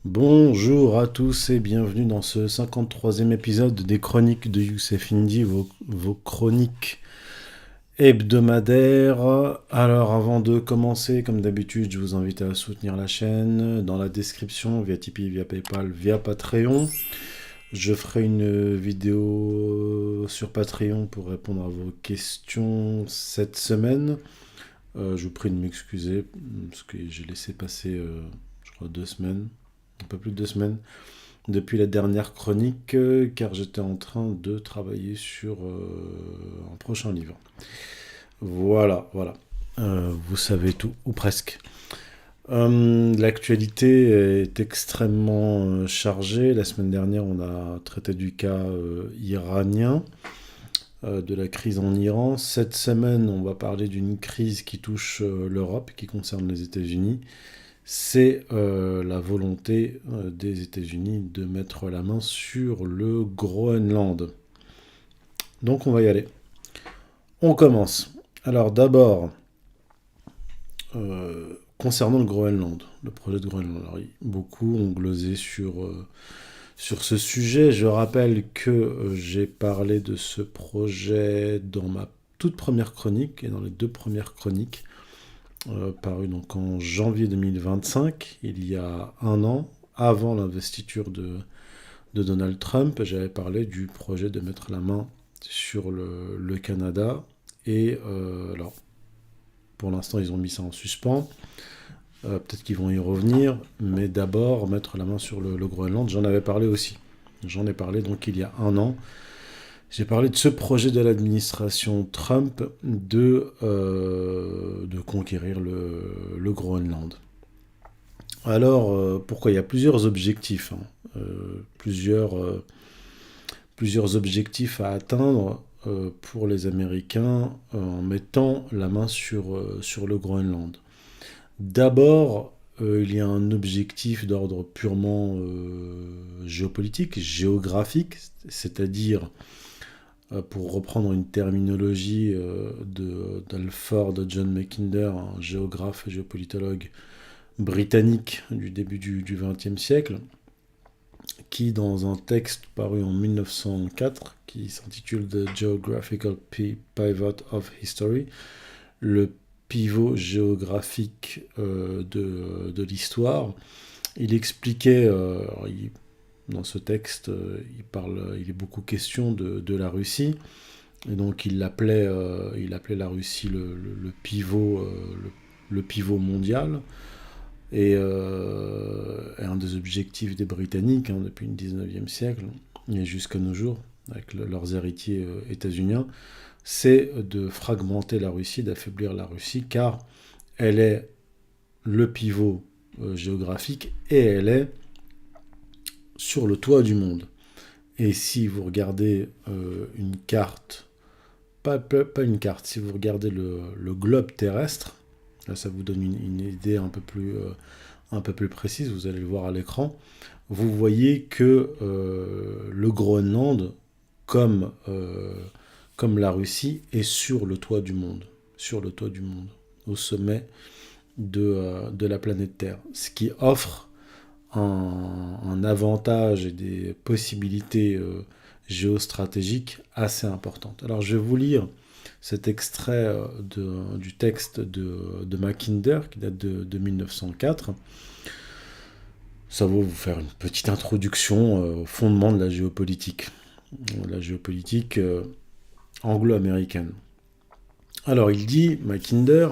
Bonjour à tous et bienvenue dans ce 53e épisode des chroniques de Youssef Indy, vos chroniques hebdomadaires. Alors avant de commencer, comme d'habitude, je vous invite à soutenir la chaîne dans la description via Tipeee, via PayPal, via Patreon. Je ferai une vidéo sur Patreon pour répondre à vos questions cette semaine. Je vous prie de m'excuser parce que j'ai laissé passer, je crois, 2 semaines, un peu plus de 2 semaines, depuis la dernière chronique, car j'étais en train de travailler sur un prochain livre. Voilà. Vous savez tout, ou presque. L'actualité est extrêmement chargée. La semaine dernière, on a traité du cas iranien, de la crise en Iran. Cette semaine, on va parler d'une crise qui touche l'Europe, qui concerne les États-Unis. C'est la volonté des États-Unis de mettre la main sur le Groenland. Donc on va y aller. On commence. Alors d'abord, concernant le Groenland, le projet de Groenland. Alors, beaucoup ont glosé sur ce sujet. Je rappelle que j'ai parlé de ce projet dans ma toute première chronique et dans les deux premières chroniques, paru donc en janvier 2025, il y a un an, avant l'investiture de Donald Trump. J'avais parlé du projet de mettre la main sur le Canada. Et alors, pour l'instant, ils ont mis ça en suspens. Peut-être qu'ils vont y revenir, mais d'abord, mettre la main sur le Groenland, j'en avais parlé aussi. J'en ai parlé donc il y a un an. J'ai parlé de ce projet de l'administration Trump de conquérir le Groenland. Alors, pourquoi? Il y a plusieurs objectifs, plusieurs objectifs à atteindre pour les Américains en mettant la main sur le Groenland. D'abord, il y a un objectif d'ordre purement géopolitique, géographique, c'est-à-dire, pour reprendre une terminologie d'Alford John Mackinder, un géographe et géopolitologue britannique du début du XXe siècle, qui, dans un texte paru en 1904, qui s'intitule The Geographical Pivot of History, le pivot géographique de l'histoire, il expliquait, dans ce texte, il est beaucoup question de la Russie, et donc il appelait la Russie le pivot, le pivot mondial. Et un des objectifs des Britanniques, depuis le 19e siècle et jusqu'à nos jours, avec leurs héritiers états-uniens, c'est de fragmenter la Russie, d'affaiblir la Russie, car elle est le pivot géographique et elle est sur le toit du monde. Et si vous regardez une carte, pas une carte, si vous regardez le globe terrestre, là ça vous donne une idée un peu plus précise, vous allez le voir à l'écran, vous voyez que le Groenland, comme la Russie, est sur le toit du monde, au sommet de la planète Terre, ce qui offre un avantage et des possibilités géostratégiques assez importantes. Alors je vais vous lire cet extrait du texte de Mackinder, qui date de 1904. Ça va vous faire une petite introduction au fondement de la géopolitique anglo-américaine. Alors il dit, Mackinder,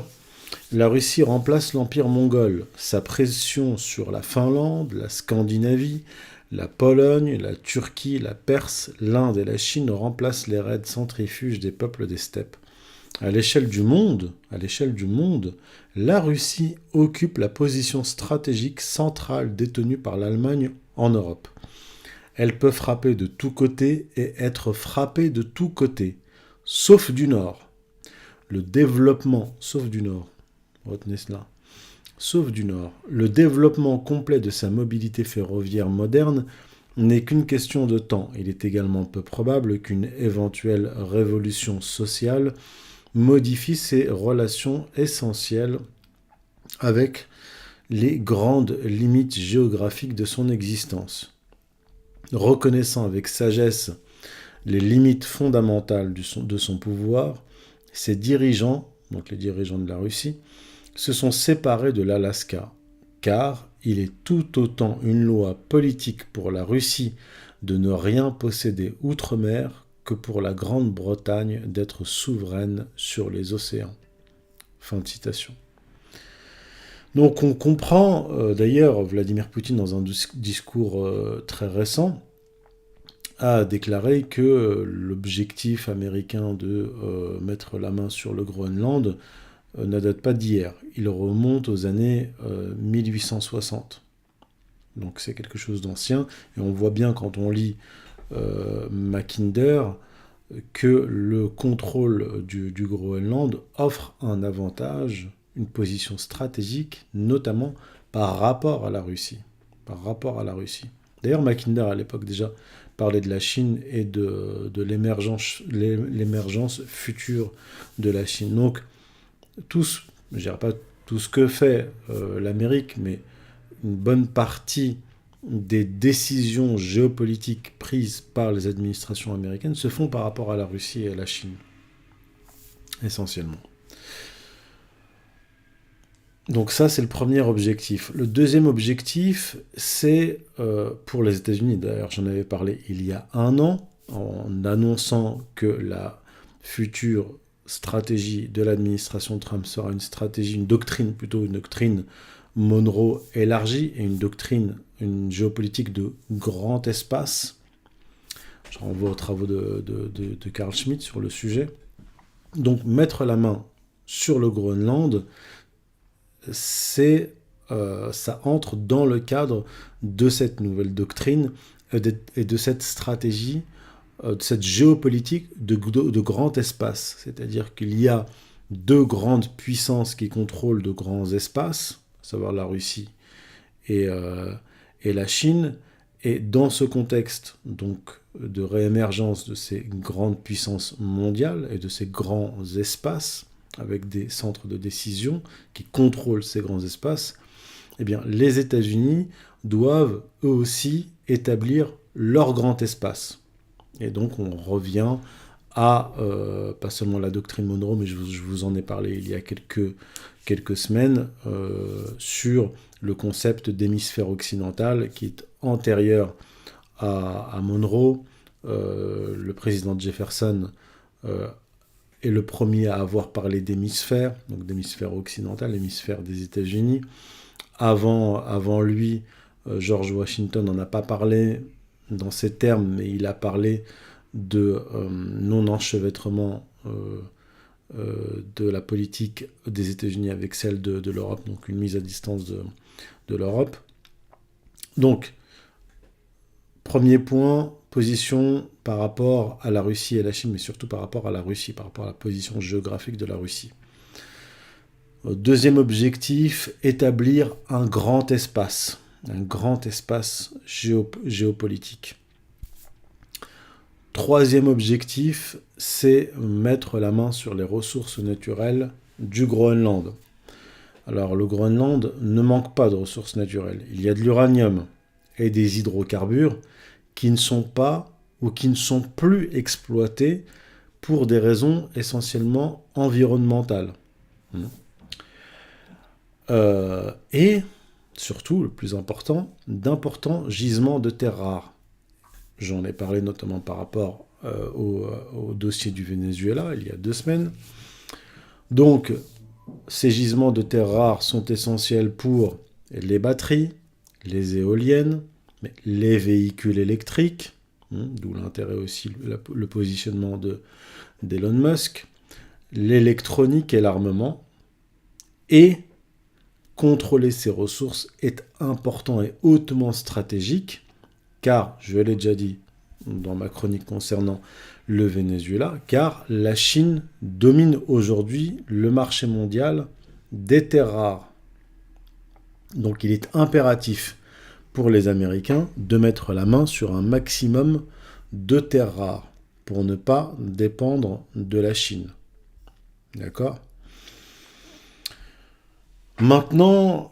la Russie remplace l'Empire mongol. Sa pression sur la Finlande, la Scandinavie, la Pologne, la Turquie, la Perse, l'Inde et la Chine remplacent les raids centrifuges des peuples des steppes. À l'échelle du monde, la Russie occupe la position stratégique centrale détenue par l'Allemagne en Europe. Elle peut frapper de tous côtés et être frappée de tous côtés, sauf du nord. Retenez cela. Sauf du nord. Le développement complet de sa mobilité ferroviaire moderne n'est qu'une question de temps. Il est également peu probable qu'une éventuelle révolution sociale modifie ses relations essentielles avec les grandes limites géographiques de son existence. Reconnaissant avec sagesse les limites fondamentales de son pouvoir, ses dirigeants, donc les dirigeants de la Russie, se sont séparés de l'Alaska, car il est tout autant une loi politique pour la Russie de ne rien posséder outre-mer que pour la Grande-Bretagne d'être souveraine sur les océans. Fin de citation. Donc on comprend, d'ailleurs, Vladimir Poutine, dans un discours très récent, a déclaré que l'objectif américain de mettre la main sur le Groenland ne date pas d'hier. Il remonte aux années 1860. Donc c'est quelque chose d'ancien. Et on voit bien quand on lit Mackinder que le contrôle du Groenland offre un avantage, une position stratégique, notamment par rapport à la Russie. D'ailleurs, Mackinder, à l'époque déjà, parlait de la Chine et de l'émergence future de la Chine. Donc, je ne dirais pas tout ce que fait l'Amérique, mais une bonne partie des décisions géopolitiques prises par les administrations américaines se font par rapport à la Russie et à la Chine, essentiellement. Donc ça, c'est le premier objectif. Le deuxième objectif, c'est pour les États-Unis. D'ailleurs, j'en avais parlé il y a un an, en annonçant que la future stratégie de l'administration Trump sera une doctrine Monroe élargie et une géopolitique de grand espace. Je renvoie aux travaux de Carl Schmitt sur le sujet. Donc, mettre la main sur le Groenland, ça entre dans le cadre de cette nouvelle doctrine et de cette stratégie, de cette géopolitique de grand espace. C'est-à-dire qu'il y a deux grandes puissances qui contrôlent de grands espaces, à savoir la Russie et la Chine. Et dans ce contexte donc, de réémergence de ces grandes puissances mondiales et de ces grands espaces, avec des centres de décision qui contrôlent ces grands espaces, eh bien, les États-Unis doivent eux aussi établir leur grand espace. Et donc on revient à, pas seulement la doctrine Monroe, mais je vous en ai parlé il y a quelques semaines, sur le concept d'hémisphère occidental qui est antérieur à Monroe. Le président Jefferson est le premier à avoir parlé d'hémisphère, donc d'hémisphère occidental, l'hémisphère des États-Unis. Avant lui, George Washington n'en a pas parlé dans ces termes, mais il a parlé de non-enchevêtrement de la politique des États-Unis avec celle de l'Europe, donc une mise à distance de l'Europe. Donc, premier point, position par rapport à la Russie et la Chine, mais surtout par rapport à la Russie, par rapport à la position géographique de la Russie. Deuxième objectif, établir un grand espace géopolitique. Troisième objectif, c'est mettre la main sur les ressources naturelles du Groenland. Alors le Groenland ne manque pas de ressources naturelles. Il y a de l'uranium et des hydrocarbures qui ne sont pas ou qui ne sont plus exploités pour des raisons essentiellement environnementales. Et surtout, le plus important, d'importants gisements de terres rares. J'en ai parlé notamment par rapport au dossier du Venezuela il y a 2 semaines. Donc, ces gisements de terres rares sont essentiels pour les batteries, les éoliennes, les véhicules électriques, d'où l'intérêt aussi, le positionnement d'Elon Musk, l'électronique et l'armement. Et contrôler ces ressources est important et hautement stratégique, car, je l'ai déjà dit dans ma chronique concernant le Venezuela, car la Chine domine aujourd'hui le marché mondial des terres rares. Donc il est impératif pour les Américains de mettre la main sur un maximum de terres rares pour ne pas dépendre de la Chine. D'accord ? Maintenant,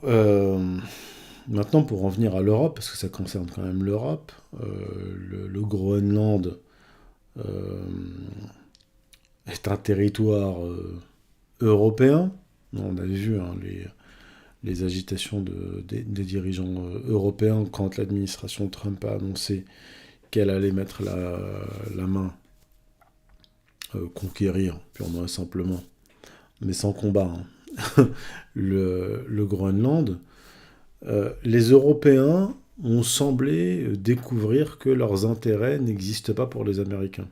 maintenant, pour en venir à l'Europe, parce que ça concerne quand même l'Europe, le Groenland euh, est un territoire européen. On a vu hein, les agitations des dirigeants européens quand l'administration Trump a annoncé qu'elle allait mettre la main, conquérir purement et simplement, mais sans combat, hein, le Groenland. Les Européens ont semblé découvrir que leurs intérêts n'existent pas pour les Américains.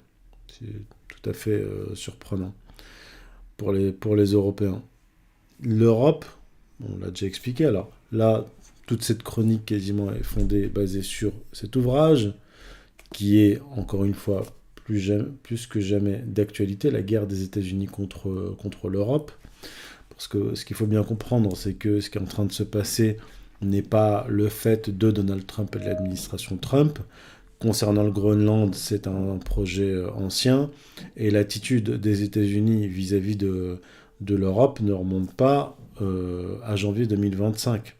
C'est tout à fait surprenant pour les Européens. L'Europe, on l'a déjà expliqué, alors là, toute cette chronique quasiment est fondée, basée sur cet ouvrage, qui est, encore une fois, plus que jamais d'actualité, la guerre des États-Unis contre l'Europe. Parce que ce qu'il faut bien comprendre, c'est que ce qui est en train de se passer n'est pas le fait de Donald Trump et de l'administration Trump. Concernant le Groenland, c'est un projet ancien, et l'attitude des États-Unis vis-à-vis de l'Europe ne remonte pas à janvier 2025.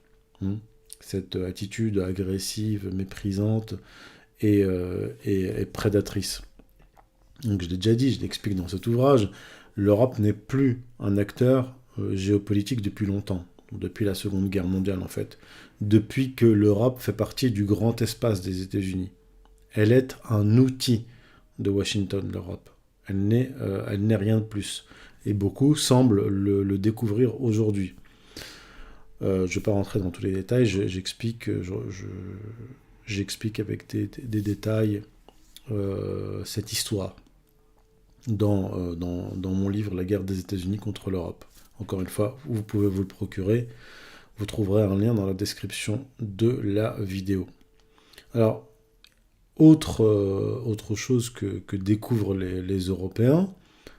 Cette attitude agressive, méprisante et prédatrice. Donc je l'ai déjà dit, je l'explique dans cet ouvrage, l'Europe n'est plus un acteur géopolitique depuis longtemps, depuis la Seconde Guerre mondiale en fait, depuis que l'Europe fait partie du grand espace des États-Unis. Elle est un outil de Washington, l'Europe. Elle n'est rien de plus. Et beaucoup semblent le découvrir aujourd'hui. Je ne vais pas rentrer dans tous les détails, j'explique avec des détails cette histoire dans mon livre La guerre des États-Unis contre l'Europe. Encore une fois, vous pouvez vous le procurer. Vous trouverez un lien dans la description de la vidéo. Alors, autre chose que découvrent les Européens,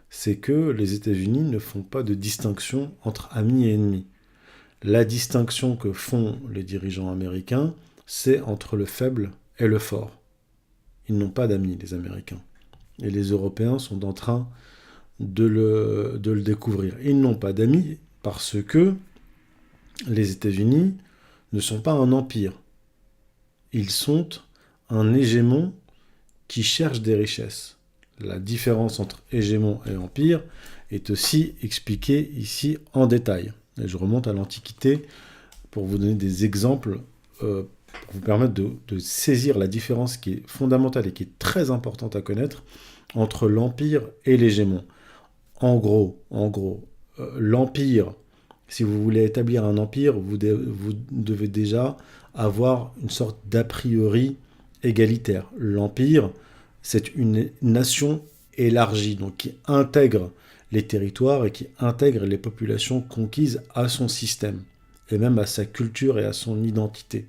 c'est que les États-Unis ne font pas de distinction entre amis et ennemis. La distinction que font les dirigeants américains, c'est entre le faible et le fort. Ils n'ont pas d'amis, les Américains. Et les Européens sont en train de le découvrir. Ils n'ont pas d'amis parce que les États-Unis ne sont pas un empire. Ils sont un hégémon qui cherche des richesses. La différence entre hégémon et empire est aussi expliquée ici en détail. Et je remonte à l'Antiquité pour vous donner des exemples, pour vous permettre de saisir la différence qui est fondamentale et qui est très importante à connaître entre l'empire et l'hégémon. En gros, l'empire, si vous voulez établir un empire, vous devez déjà avoir une sorte d'a priori égalitaire. L'empire, c'est une nation élargie, donc qui intègre les territoires et qui intègre les populations conquises à son système, et même à sa culture et à son identité.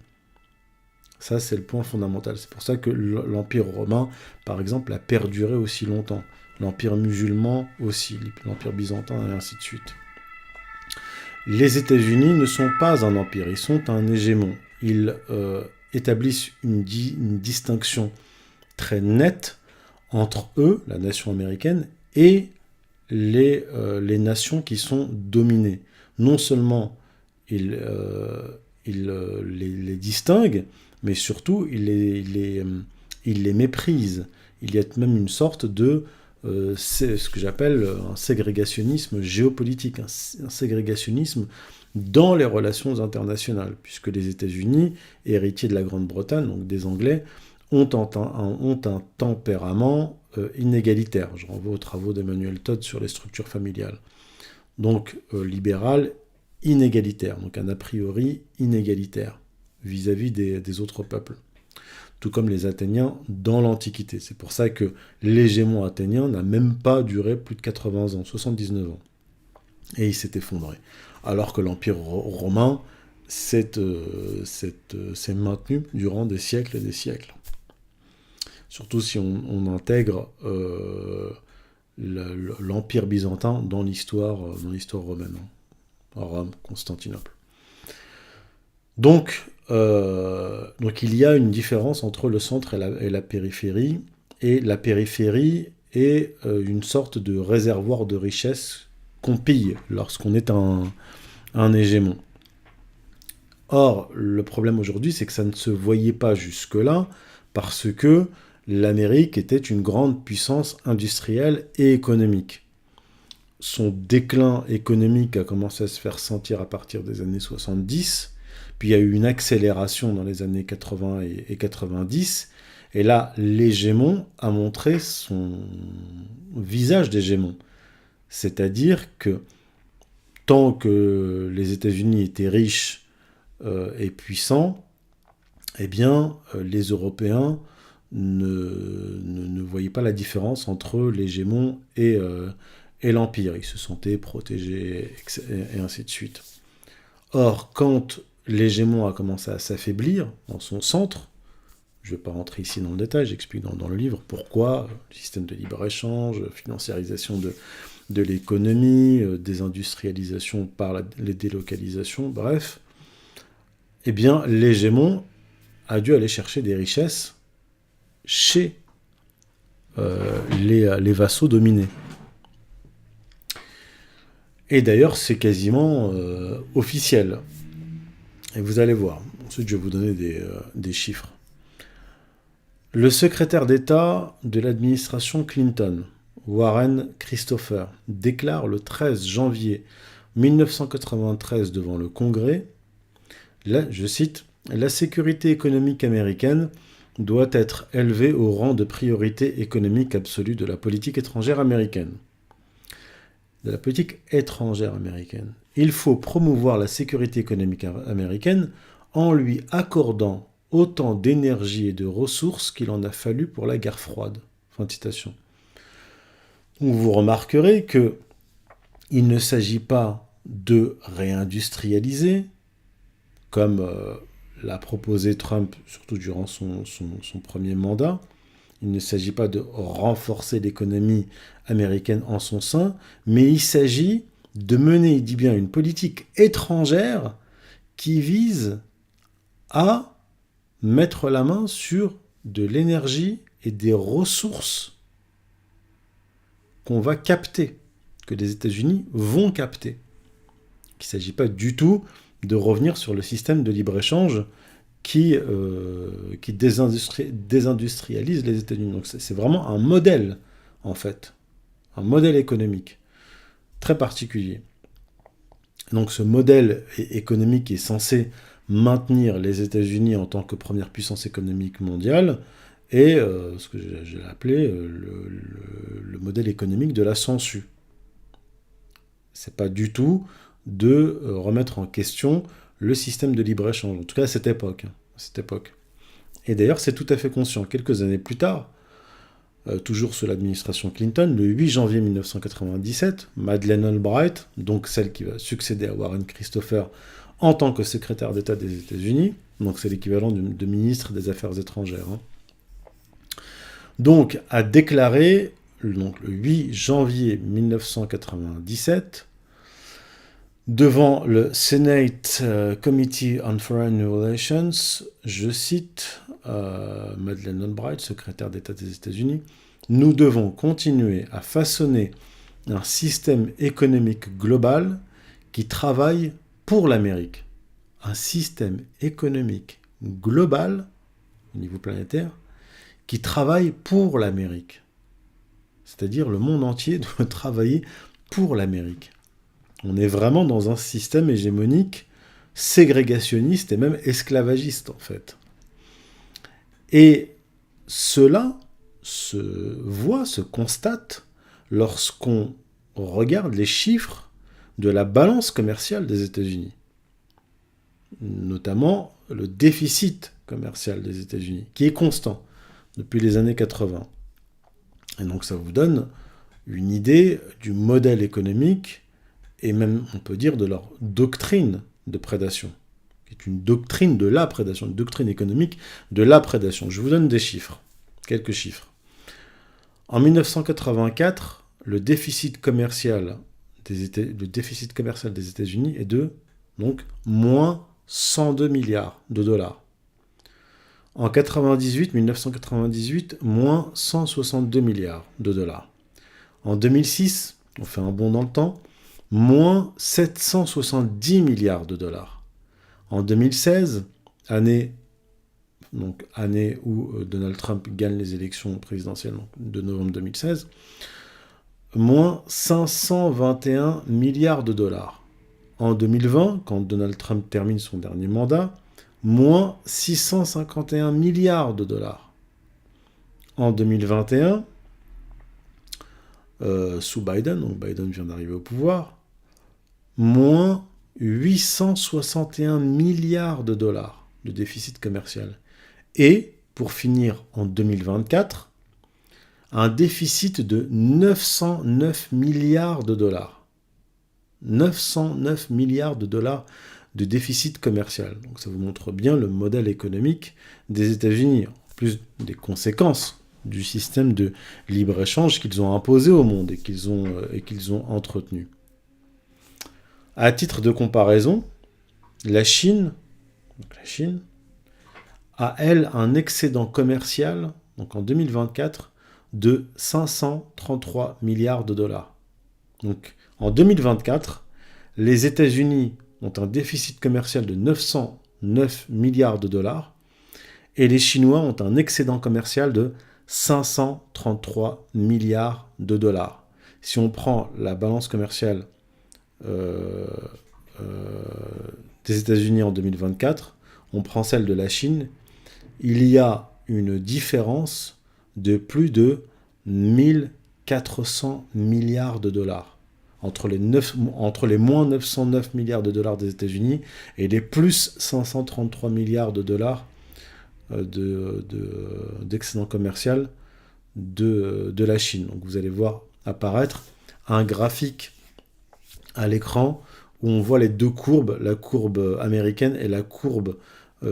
Ça, c'est le point fondamental. C'est pour ça que l'Empire romain, par exemple, a perduré aussi longtemps. L'Empire musulman aussi, l'Empire byzantin et ainsi de suite. Les États-Unis ne sont pas un empire, ils sont un hégémon. Ils établissent une distinction très nette entre eux, la nation américaine, et les nations qui sont dominées. Non seulement ils les distinguent, mais surtout ils les méprisent. Il y a même une sorte de c'est ce que j'appelle un ségrégationnisme géopolitique, un ségrégationnisme dans les relations internationales, puisque les États-Unis, héritiers de la Grande-Bretagne, donc des Anglais, ont un tempérament inégalitaire. Je renvoie aux travaux d'Emmanuel Todd sur les structures familiales. Donc libéral, inégalitaire, donc un a priori inégalitaire vis-à-vis des autres peuples. Tout comme les Athéniens dans l'Antiquité. C'est pour ça que l'hégémon athénien n'a même pas duré plus de 80 ans, 79 ans. Et il s'est effondré. Alors que l'Empire romain s'est maintenu durant des siècles et des siècles. Surtout si on intègre l'Empire byzantin dans l'histoire romaine. Rome, Constantinople. Donc il y a une différence entre le centre et la périphérie, et la périphérie est une sorte de réservoir de richesse qu'on pille lorsqu'on est un hégémon. Or, le problème aujourd'hui, c'est que ça ne se voyait pas jusque-là, parce que l'Amérique était une grande puissance industrielle et économique. Son déclin économique a commencé à se faire sentir à partir des années 70, puis il y a eu une accélération dans les années 80 et 90, et là, l'hégémon a montré son visage d'hégémon. C'est-à-dire que tant que les États-Unis étaient riches et puissants, eh bien, les Européens ne voyaient pas la différence entre l'hégémon et l'Empire. Ils se sentaient protégés, et ainsi de suite. Or, quand l'hégémon a commencé à s'affaiblir dans son centre, je ne vais pas rentrer ici dans le détail, j'explique dans le livre pourquoi, le système de libre-échange, financiarisation de l'économie, désindustrialisation par les délocalisations, bref, eh bien, l'hégémon a dû aller chercher des richesses chez les vassaux dominés. Et d'ailleurs, c'est quasiment officiel. Et vous allez voir. Ensuite, je vais vous donner des chiffres. Le secrétaire d'État de l'administration Clinton, Warren Christopher, déclare le 13 janvier 1993 devant le Congrès, là, je cite, « La sécurité économique américaine doit être élevée au rang de priorité économique absolue de la politique étrangère américaine. » De la politique étrangère américaine. Il faut promouvoir la sécurité économique américaine en lui accordant autant d'énergie et de ressources qu'il en a fallu pour la guerre froide. Fin de citation. Donc vous remarquerez que il ne s'agit pas de réindustrialiser, comme l'a proposé Trump, surtout durant son premier mandat. Il ne s'agit pas de renforcer l'économie américaine en son sein, mais il s'agit de mener, il dit bien, une politique étrangère qui vise à mettre la main sur de l'énergie et des ressources qu'on va capter, que les États-Unis vont capter. Il ne s'agit pas du tout de revenir sur le système de libre-échange qui désindustrialise les États-Unis. Donc c'est vraiment un modèle, en fait, un modèle économique très particulier. Donc ce modèle économique est censé maintenir les États-Unis en tant que première puissance économique mondiale et ce que j'ai appelé le modèle économique de la sangsue. C'est pas du tout de remettre en question le système de libre-échange, en tout cas à cette époque. Et d'ailleurs, c'est tout à fait conscient. Quelques années plus tard, toujours sous l'administration Clinton, le 8 janvier 1997, Madeleine Albright, donc celle qui va succéder à Warren Christopher en tant que secrétaire d'État des États-Unis, donc c'est l'équivalent de ministre des Affaires étrangères, donc a déclaré, donc, le 8 janvier 1997, devant le Senate Committee on Foreign Relations, je cite Madeleine Albright, secrétaire d'État des États-Unis, « Nous devons continuer à façonner un système économique global qui travaille pour l'Amérique. » Un système économique global, au niveau planétaire, qui travaille pour l'Amérique. C'est-à-dire le monde entier doit travailler pour l'Amérique. On est vraiment dans un système hégémonique, ségrégationniste et même esclavagiste, en fait. Et cela se voit, se constate lorsqu'on regarde les chiffres de la balance commerciale des États-Unis. Notamment le déficit commercial des États-Unis, qui est constant depuis les années 80. Et donc ça vous donne une idée du modèle économique et même, on peut dire, de leur doctrine de prédation, qui est une doctrine de la prédation, une doctrine économique de la prédation. Je vous donne des chiffres, quelques chiffres. En 1984, le déficit commercial des États-Unis est de, donc, moins 102 milliards de dollars. En 1998, moins 162 milliards de dollars. En 2006, on fait un bond dans le temps, moins 770 milliards de dollars. En 2016, année où Donald Trump gagne les élections présidentielles de novembre 2016, moins 521 milliards de dollars. En 2020, quand Donald Trump termine son dernier mandat, moins 651 milliards de dollars. En 2021, sous Biden, donc Biden vient d'arriver au pouvoir, moins 861 milliards de dollars de déficit commercial. Et, pour finir en 2024, un déficit de 909 milliards de dollars. 909 milliards de dollars de déficit commercial. Donc ça vous montre bien le modèle économique des États-Unis, en plus des conséquences du système de libre-échange qu'ils ont imposé au monde et qu'ils ont entretenu. À titre de comparaison, la Chine a, elle, un excédent commercial, donc en 2024, de 533 milliards de dollars. Donc, en 2024, les États-Unis ont un déficit commercial de 909 milliards de dollars et les Chinois ont un excédent commercial de 533 milliards de dollars. Si on prend la balance commerciale des États-Unis en 2024, on prend celle de la Chine, il y a une différence de plus de 1400 milliards de dollars entre les moins 909 milliards de dollars des États-Unis et les plus 533 milliards de dollars d'excédent commercial de la Chine. Donc vous allez voir apparaître un graphique à l'écran où on voit les deux courbes, la courbe américaine et la courbe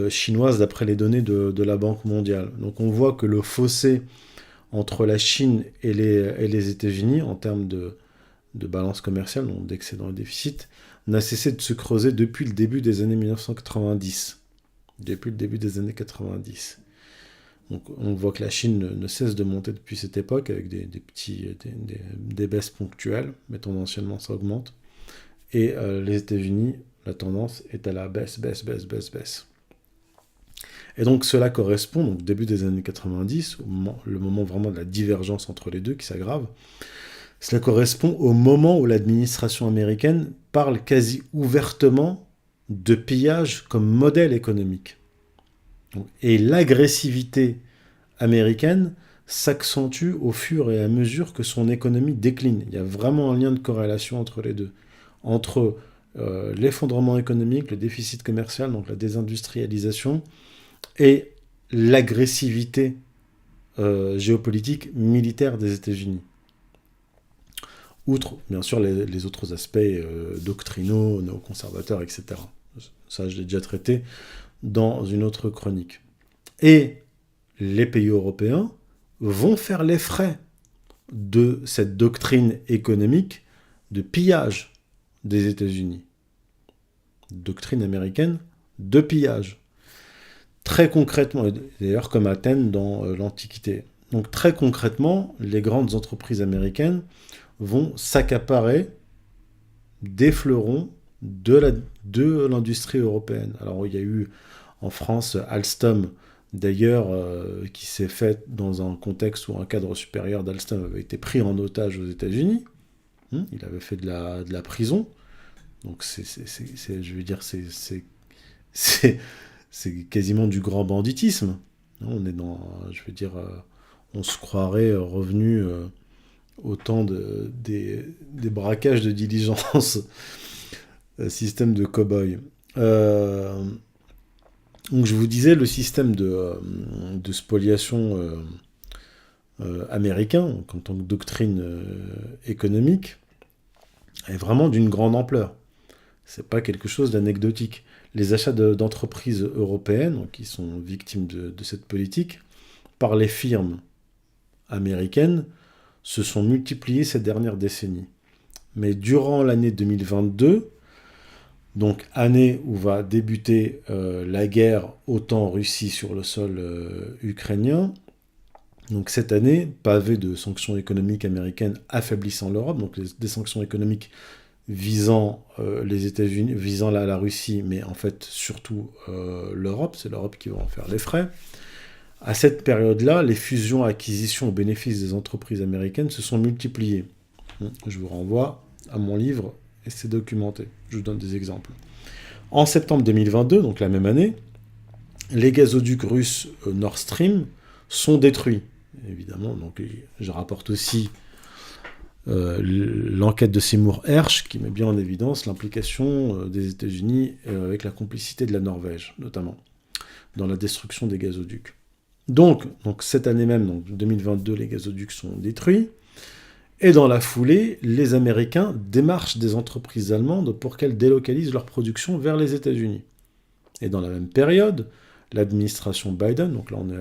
chinoise d'après les données de la Banque mondiale. Donc on voit que le fossé entre la Chine et les États-Unis en termes de balance commerciale, donc d'excédent et déficit, n'a cessé de se creuser depuis le début des années 1990. Depuis le début des années 90. Donc on voit que la Chine ne cesse de monter depuis cette époque avec des baisses ponctuelles, mais tendanciellement ça augmente. Et les États-Unis, la tendance est à la baisse. Et donc cela correspond, donc début des années 90, le moment vraiment de la divergence entre les deux qui s'aggrave, cela correspond au moment où l'administration américaine parle quasi ouvertement de pillage comme modèle économique. Et l'agressivité américaine s'accentue au fur et à mesure que son économie décline. Il y a vraiment un lien de corrélation entre les deux. Entre l'effondrement économique, le déficit commercial, donc la désindustrialisation, et l'agressivité géopolitique militaire des États-Unis. Outre, bien sûr, les autres aspects doctrinaux, néoconservateurs, etc. Ça, je l'ai déjà traité dans une autre chronique. Et les pays européens vont faire les frais de cette doctrine économique de pillage des États-Unis. Doctrine américaine de pillage. Très concrètement, d'ailleurs comme Athènes dans l'Antiquité. Donc très concrètement, les grandes entreprises américaines vont s'accaparer des fleurons de l'industrie européenne. Alors il y a eu en France Alstom, d'ailleurs, qui s'est fait dans un contexte où un cadre supérieur d'Alstom avait été pris en otage aux États-Unis. Il avait fait de la prison. Donc je veux dire, c'est quasiment du grand banditisme. On est dans, je veux dire, on se croirait revenu au temps des braquages de diligence, système de cow-boy. Donc je vous disais, le système de spoliation américain, en tant que doctrine économique, est vraiment d'une grande ampleur. C'est pas quelque chose d'anecdotique. Les achats d'entreprises européennes, qui sont victimes de cette politique, par les firmes américaines, se sont multipliés ces dernières décennies. Mais durant l'année 2022, donc année où va débuter la guerre OTAN-Russie sur le sol ukrainien, donc cette année, pavée de sanctions économiques américaines affaiblissant l'Europe, donc des sanctions économiques visant les États-Unis, visant la Russie, mais en fait surtout l'Europe, c'est l'Europe qui va en faire les frais. À cette période-là, les fusions-acquisitions au bénéfice des entreprises américaines se sont multipliées. Je vous renvoie à mon livre et c'est documenté. Je vous donne des exemples. En septembre 2022, donc la même année, les gazoducs russes Nord Stream sont détruits. Évidemment, donc je rapporte aussi l'enquête de Seymour Hersh qui met bien en évidence l'implication des États-Unis avec la complicité de la Norvège, notamment, dans la destruction des gazoducs. Donc cette année même, donc 2022, les gazoducs sont détruits. Et dans la foulée, les Américains démarchent des entreprises allemandes pour qu'elles délocalisent leur production vers les États-Unis. Et dans la même période, l'administration Biden, donc là on est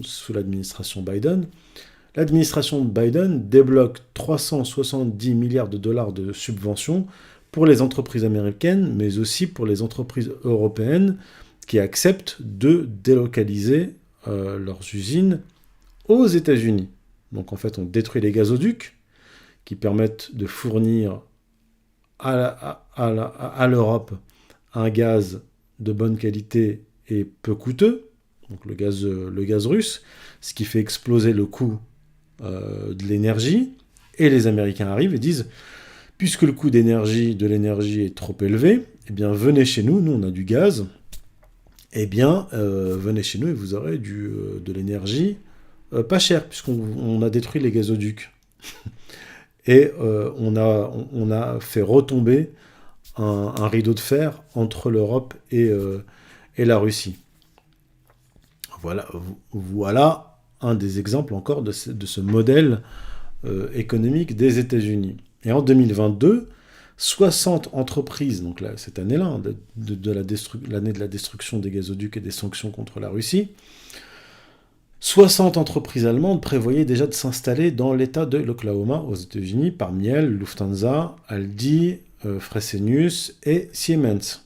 sous l'administration Biden débloque 370 milliards de dollars de subventions pour les entreprises américaines, mais aussi pour les entreprises européennes qui acceptent de délocaliser leurs usines aux États-Unis. Donc en fait, on détruit les gazoducs qui permettent de fournir à l'Europe un gaz de bonne qualité et peu coûteux, donc le gaz russe, ce qui fait exploser le coût de l'énergie, et les Américains arrivent et disent, puisque le coût de l'énergie est trop élevé, eh bien venez chez nous, nous on a du gaz, eh bien venez chez nous et vous aurez de l'énergie pas chère, puisqu'on a détruit les gazoducs. Et on a fait retomber un rideau de fer entre l'Europe et la Russie. Voilà un des exemples encore de ce modèle économique des États-Unis. Et en 2022, 60 entreprises, donc là, cette année-là, l'année de la destruction des gazoducs et des sanctions contre la Russie, 60 entreprises allemandes prévoyaient déjà de s'installer dans l'État de l'Oklahoma aux États-Unis, parmi elles Lufthansa, Aldi, Fresenius et Siemens.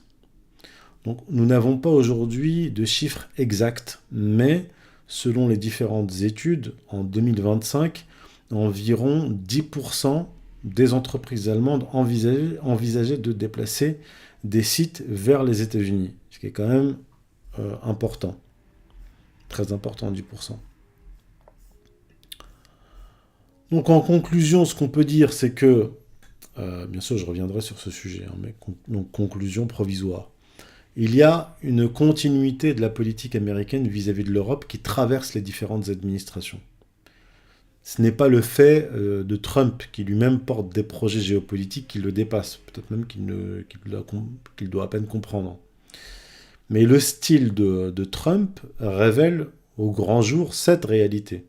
Donc nous n'avons pas aujourd'hui de chiffres exacts, mais selon les différentes études, en 2025, environ 10% des entreprises allemandes envisageaient de déplacer des sites vers les États-Unis, ce qui est quand même important. Très important, 10%. Donc en conclusion, ce qu'on peut dire, c'est que, bien sûr je reviendrai sur ce sujet, mais donc conclusion provisoire, il y a une continuité de la politique américaine vis-à-vis de l'Europe qui traverse les différentes administrations. Ce n'est pas le fait de Trump qui lui-même porte des projets géopolitiques qui le dépassent, peut-être même qu'il doit à peine comprendre. Mais le style de Trump révèle au grand jour cette réalité.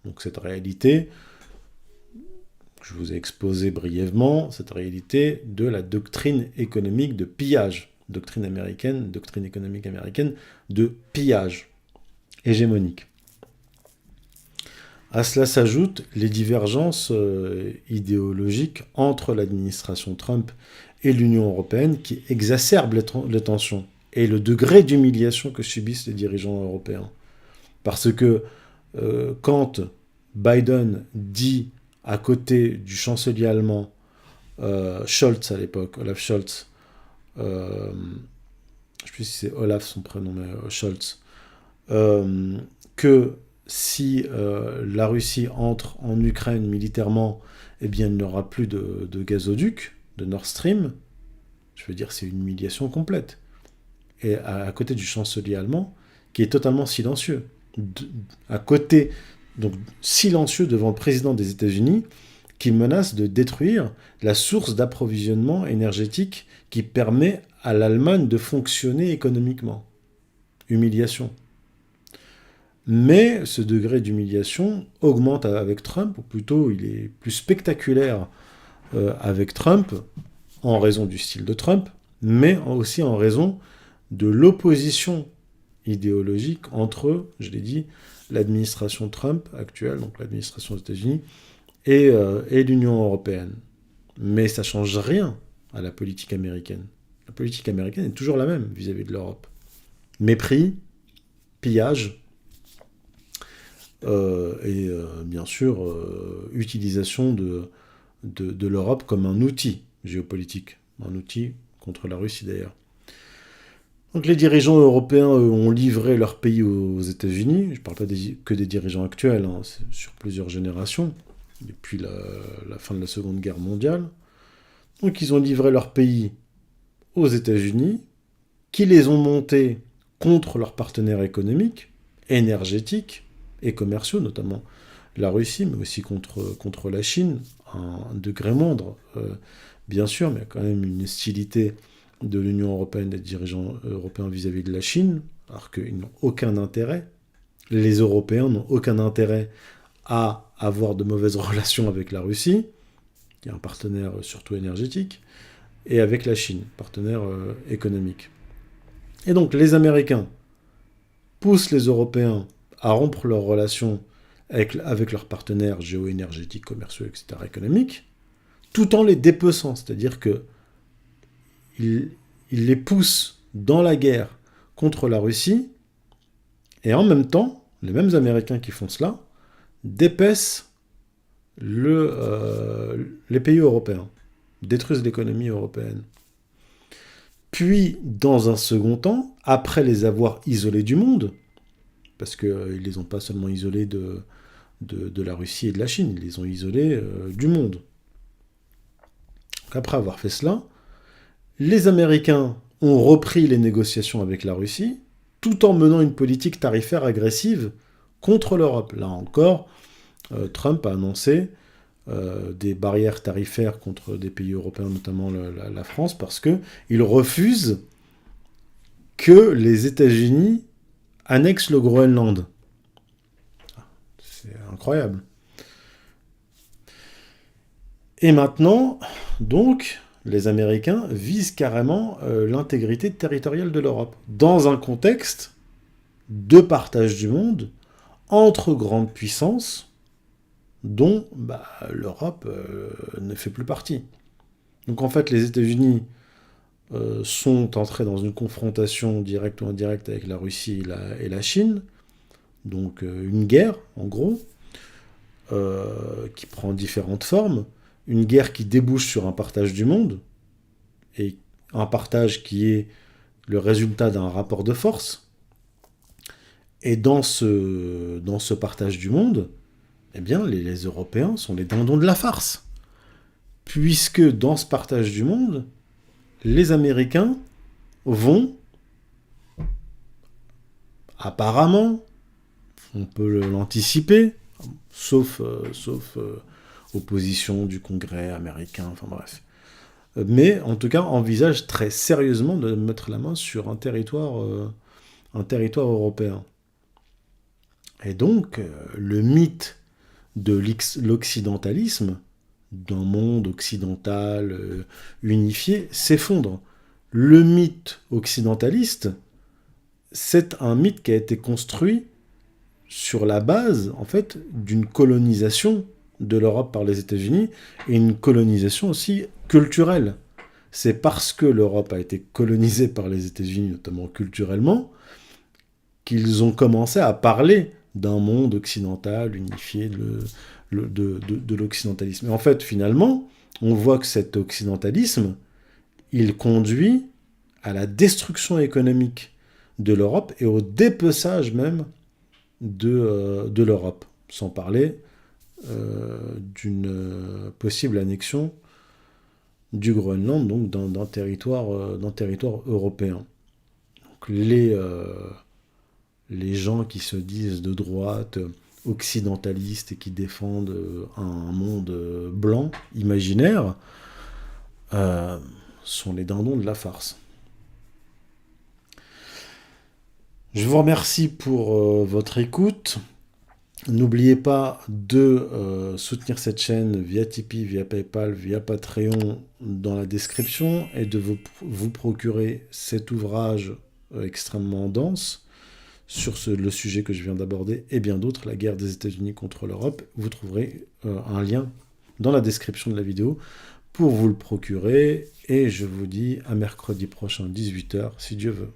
Donc cette réalité, je vous ai exposé brièvement, cette réalité de la doctrine économique de pillage, doctrine économique américaine de pillage hégémonique. À cela s'ajoutent les divergences idéologiques entre l'administration Trump et l'Union européenne qui exacerbent les tensions et le degré d'humiliation que subissent les dirigeants européens. Parce que quand Biden dit à côté du chancelier allemand, Scholz à l'époque, Olaf Scholz, je ne sais plus si c'est Olaf son prénom, mais Scholz, que si la Russie entre en Ukraine militairement, eh bien il n'y aura plus de gazoduc, de Nord Stream, je veux dire c'est une humiliation complète. Et à côté du chancelier allemand, qui est totalement silencieux. À côté, donc silencieux devant le président des États-Unis, qui menace de détruire la source d'approvisionnement énergétique qui permet à l'Allemagne de fonctionner économiquement. Humiliation. Mais ce degré d'humiliation augmente avec Trump, ou plutôt il est plus spectaculaire avec Trump, en raison du style de Trump, mais aussi en raison de l'opposition idéologique entre, je l'ai dit, l'administration Trump actuelle, donc l'administration des États-Unis, et l'Union européenne. Mais ça ne change rien à la politique américaine. La politique américaine est toujours la même vis-à-vis de l'Europe. Mépris, pillage, bien sûr utilisation de l'Europe comme un outil géopolitique, un outil contre la Russie d'ailleurs. Donc les dirigeants européens ont livré leur pays aux États-Unis. Je ne parle pas que des dirigeants actuels, hein, c'est sur plusieurs générations, depuis la fin de la Seconde Guerre mondiale. Donc ils ont livré leur pays aux États-Unis, qui les ont montés contre leurs partenaires économiques, énergétiques et commerciaux, notamment la Russie, mais aussi contre la Chine, à un degré moindre, bien sûr, mais il y a quand même une hostilité de l'Union européenne, des dirigeants européens vis-à-vis de la Chine, alors qu'ils n'ont aucun intérêt, les Européens n'ont aucun intérêt à avoir de mauvaises relations avec la Russie, qui est un partenaire surtout énergétique, et avec la Chine, partenaire économique. Et donc les Américains poussent les Européens à rompre leurs relations avec leurs partenaires géoénergétiques, commerciaux, etc., économiques, tout en les dépeçant, c'est-à-dire que ils les poussent dans la guerre contre la Russie, et en même temps, les mêmes Américains qui font cela dépècent les pays européens, détruisent l'économie européenne. Puis, dans un second temps, après les avoir isolés du monde, parce qu'ils ne les ont pas seulement isolés de la Russie et de la Chine, ils les ont isolés du monde. Donc, après avoir fait cela, les Américains ont repris les négociations avec la Russie, tout en menant une politique tarifaire agressive contre l'Europe. Là encore, Trump a annoncé des barrières tarifaires contre des pays européens, notamment la France, parce qu'il refuse que les États-Unis annexent le Groenland. C'est incroyable. Et maintenant, donc, les Américains visent carrément l'intégrité territoriale de l'Europe, dans un contexte de partage du monde entre grandes puissances, dont l'Europe ne fait plus partie. Donc en fait, les États-Unis sont entrés dans une confrontation directe ou indirecte avec la Russie et la Chine, donc une guerre, en gros, qui prend différentes formes, une guerre qui débouche sur un partage du monde, et un partage qui est le résultat d'un rapport de force. Et dans ce partage du monde, eh bien, les Européens sont les dindons de la farce. Puisque dans ce partage du monde, les Américains vont, apparemment, on peut l'anticiper, sauf opposition du Congrès américain, enfin bref. Mais en tout cas, envisagent très sérieusement de mettre la main sur un territoire européen. Et donc, le mythe de l'occidentalisme, d'un monde occidental unifié, s'effondre. Le mythe occidentaliste, c'est un mythe qui a été construit sur la base, en fait, d'une colonisation de l'Europe par les États-Unis, et une colonisation aussi culturelle. C'est parce que l'Europe a été colonisée par les États-Unis, notamment culturellement, qu'ils ont commencé à parler d'un monde occidental unifié de l'occidentalisme. Et en fait, finalement, on voit que cet occidentalisme, il conduit à la destruction économique de l'Europe et au dépeçage même de l'Europe, sans parler d'une possible annexion du Groenland, donc d'un territoire européen. Donc les gens qui se disent de droite, occidentalistes et qui défendent un monde blanc, imaginaire, sont les dindons de la farce. Je vous remercie pour votre écoute. N'oubliez pas de soutenir cette chaîne via Tipeee, via Paypal, via Patreon dans la description et de vous procurer cet ouvrage extrêmement dense sur le sujet que je viens d'aborder et bien d'autres, la guerre des États-Unis contre l'Europe. Vous trouverez un lien dans la description de la vidéo pour vous le procurer et je vous dis à mercredi prochain 18h si Dieu veut.